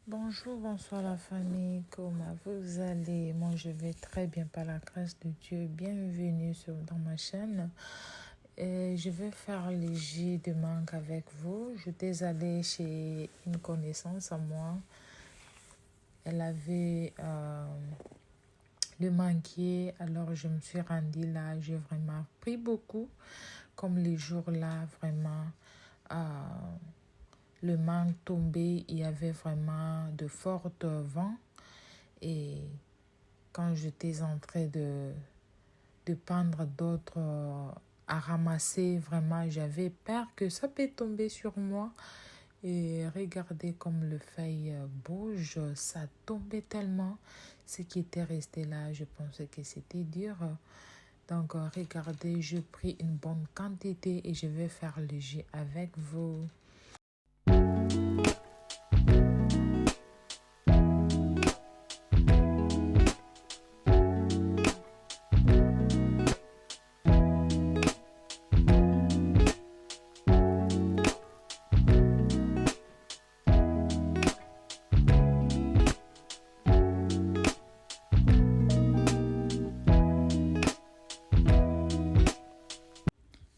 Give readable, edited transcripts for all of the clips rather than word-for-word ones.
Bonjour, bonsoir la famille, comment vous allez? Moi je vais très bien par la grâce de Dieu. Bienvenue dans ma chaîne. Et je vais faire le jus de mangue avec vous. J'étais allée chez une connaissance à moi. Elle avait le manguier, alors je me suis rendue là. J'ai vraiment pris beaucoup. Comme les jours là, vraiment. euh, le mangue tombait, il y avait vraiment de forts vents. Et quand j'étais en train de prendre d'autres à ramasser, vraiment, j'avais peur que ça peut tomber sur moi. Et regardez comme le feuille bouge, ça tombait tellement. Ce qui était resté là, je pensais que c'était dur. Donc, regardez, je pris une bonne quantité et je vais faire le jus avec vous.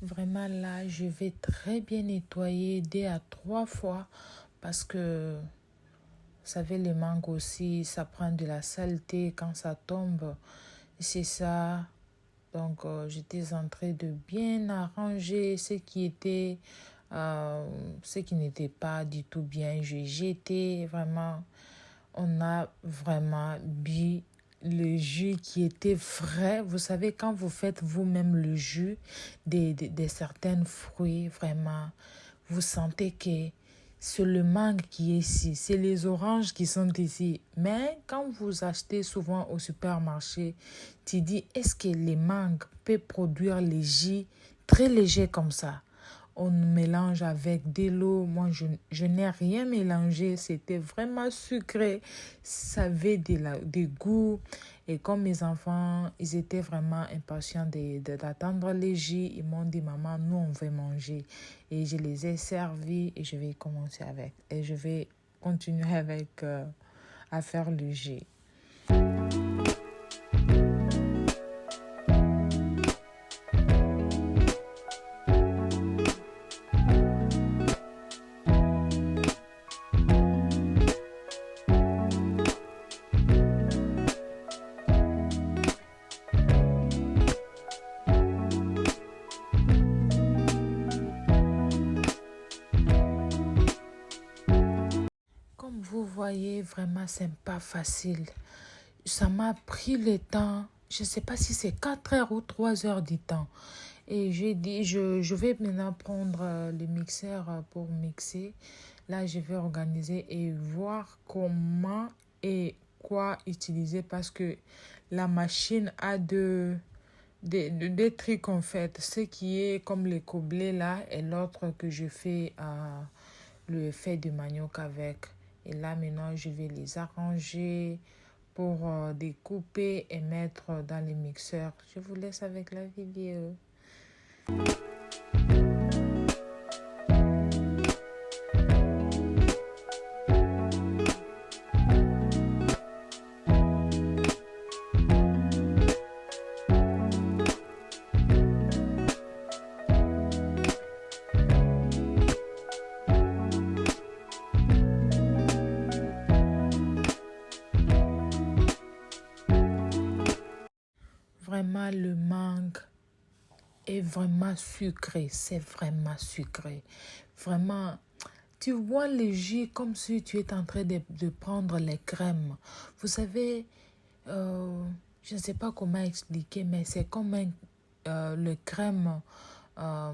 Vraiment là, je vais très bien nettoyer 2 à 3 fois parce que, vous savez, les mangues aussi, ça prend de la saleté quand ça tombe. C'est ça. Donc, j'étais en train de bien arranger ce qui n'était pas du tout bien. J'ai jeté vraiment. On a vraiment bu le jus qui était frais. Vous savez, quand vous faites vous-même le jus de certains fruits, vraiment, vous sentez que c'est le mangue qui est ici, c'est les oranges qui sont ici. Mais quand vous achetez souvent au supermarché, tu dis, est-ce que les mangues peuvent produire les jus très légers comme ça? On mélange avec de l'eau. Moi, je n'ai rien mélangé. C'était vraiment sucré. Ça avait des goûts. Et comme mes enfants, ils étaient vraiment impatients d'attendre les jus, ils m'ont dit, maman, nous, on veut manger. Et je les ai servis et je vais commencer avec. Et je vais continuer avec à faire le jus. Comme vous voyez, vraiment, c'est pas facile. Ça m'a pris le temps. Je ne sais pas si c'est 4 heures ou 3 heures du temps. Et j'ai dit, je vais maintenant prendre le mixeur pour mixer. Là, je vais organiser et voir comment et quoi utiliser parce que la machine a des trucs en fait. Ce qui est comme les coblés là et l'autre que je fais le fait de manioc avec. Et là, maintenant, je vais les arranger pour découper et mettre dans les mixeurs. Je vous laisse avec la vidéo. Vraiment, le mangue est vraiment sucré. C'est vraiment sucré. Vraiment, tu vois le jus comme si tu es en train de prendre les crèmes. Vous savez, euh, je ne sais pas comment expliquer, mais c'est comme le crème. euh,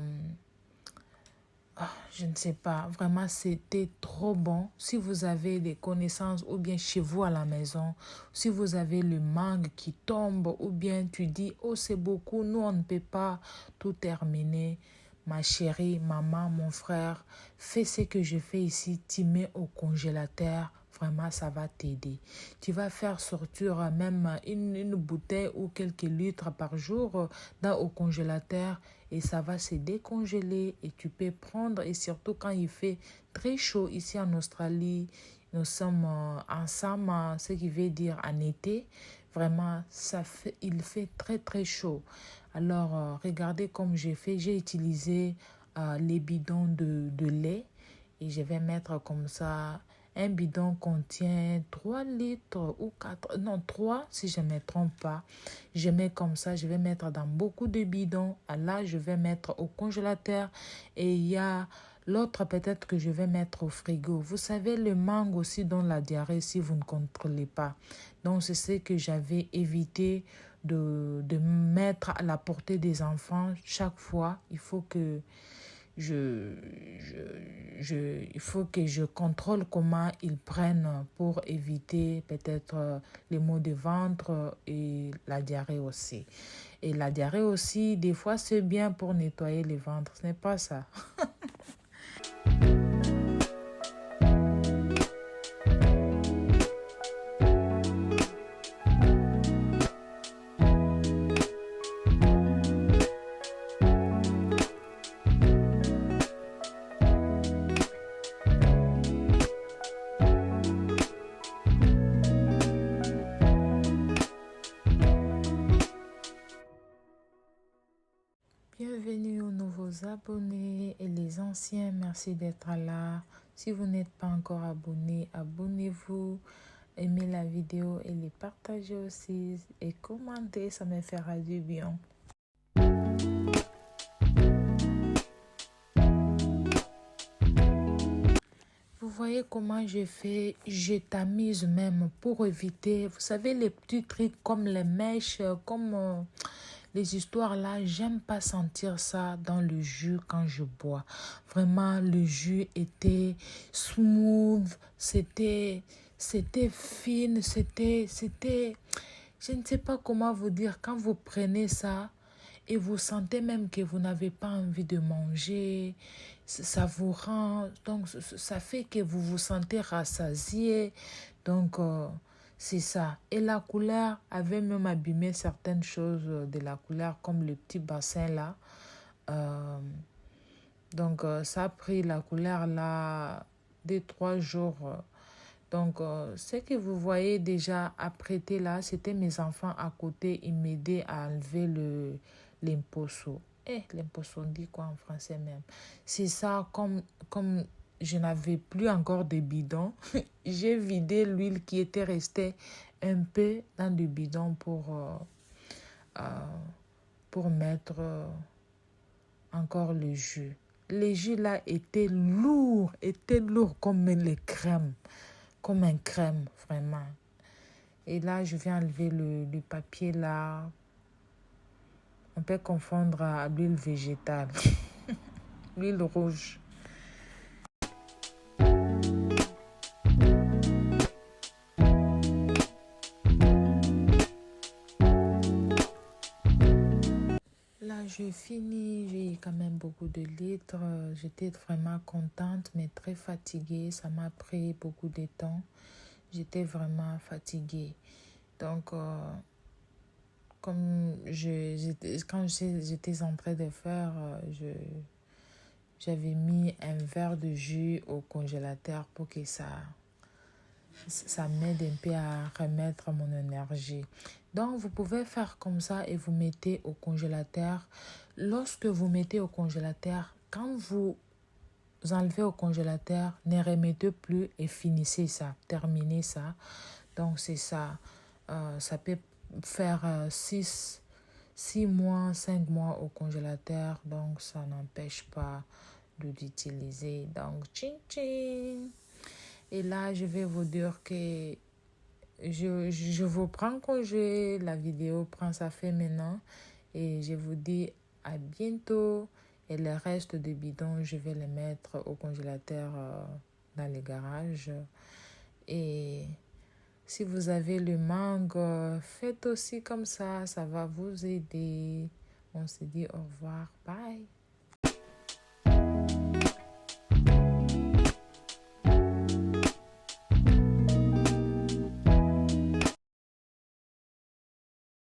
je ne sais pas, vraiment c'était trop bon. Si vous avez des connaissances ou bien chez vous à la maison, si vous avez le mangue qui tombe ou bien tu dis, oh c'est beaucoup, nous on ne peut pas tout terminer. Ma chérie, maman, mon frère, fais ce que je fais ici, tu mets au congélateur. Vraiment, ça va t'aider. Tu vas faire sortir même une bouteille ou quelques litres par jour au congélateur et ça va se décongeler et tu peux prendre et surtout quand il fait très chaud ici en Australie, nous sommes ensemble, ce qui veut dire en été. Vraiment, il fait très très chaud. Alors, regardez comme j'ai fait. J'ai utilisé les bidons de lait et je vais mettre comme ça. Un bidon contient 3 litres ou 4, non 3 si je ne me trompe pas. Je mets comme ça, je vais mettre dans beaucoup de bidons. Là, je vais mettre au congélateur et il y a l'autre peut-être que je vais mettre au frigo. Vous savez, le mangue aussi donne la diarrhée si vous ne contrôlez pas. Donc, c'est ce que j'avais évité de mettre à la portée des enfants chaque fois. Il faut que il faut que je contrôle comment ils prennent pour éviter peut-être les maux de ventre et la diarrhée aussi. Et la diarrhée aussi, des fois, c'est bien pour nettoyer le ventre. Ce n'est pas ça. Bienvenue aux nouveaux abonnés et les anciens, merci d'être là. Si vous n'êtes pas encore abonné, abonnez-vous, aimez la vidéo et les partagez aussi et commentez, ça me fera du bien. Vous voyez comment je fais, je tamise même pour éviter, vous savez, les petits trucs comme les mèches, comme les histoires là, j'aime pas sentir ça dans le jus quand je bois. Vraiment, le jus était smooth, c'était fine, je ne sais pas comment vous dire, quand vous prenez ça, et vous sentez même que vous n'avez pas envie de manger, ça vous rend, donc ça fait que vous vous sentez rassasié, donc c'est ça. Et la couleur avait même abîmé certaines choses de la couleur, comme le petit bassin là. Euh, donc ça a pris la couleur là 2 3 jours. Donc ce que vous voyez déjà apprêté là, c'était mes enfants à côté, ils m'aidaient à enlever l'imposto. L'imposto, on dit quoi en français même? C'est ça, comme je n'avais plus encore de bidon, j'ai vidé l'huile qui était restée un peu dans le bidon euh, pour mettre encore le jus. Le jus là était lourd comme les crèmes, comme un crème vraiment. Et là, je viens enlever le papier là. On peut confondre à l'huile végétale, l'huile rouge. Là, je finis, j'ai quand même beaucoup de litres. J'étais vraiment contente, mais très fatiguée. Ça m'a pris beaucoup de temps. J'étais vraiment fatiguée. Donc, comme quand j'étais en train de faire, j'avais mis un verre de jus au congélateur pour que ça m'aide un peu à remettre mon énergie. Donc, vous pouvez faire comme ça et vous mettez au congélateur. Lorsque vous mettez au congélateur, quand vous enlevez au congélateur, ne remettez plus et finissez ça, terminez ça. Donc, c'est ça. Ça peut faire 6 mois, 5 mois au congélateur. Donc, ça n'empêche pas de l'utiliser. Donc, tching tching. Et là, je vais vous dire que je vous prends congé. La vidéo prend sa fin maintenant. Et je vous dis à bientôt. Et le reste des bidons, je vais les mettre au congélateur dans le garage. Et si vous avez le mangue, faites aussi comme ça. Ça va vous aider. On se dit au revoir. Bye.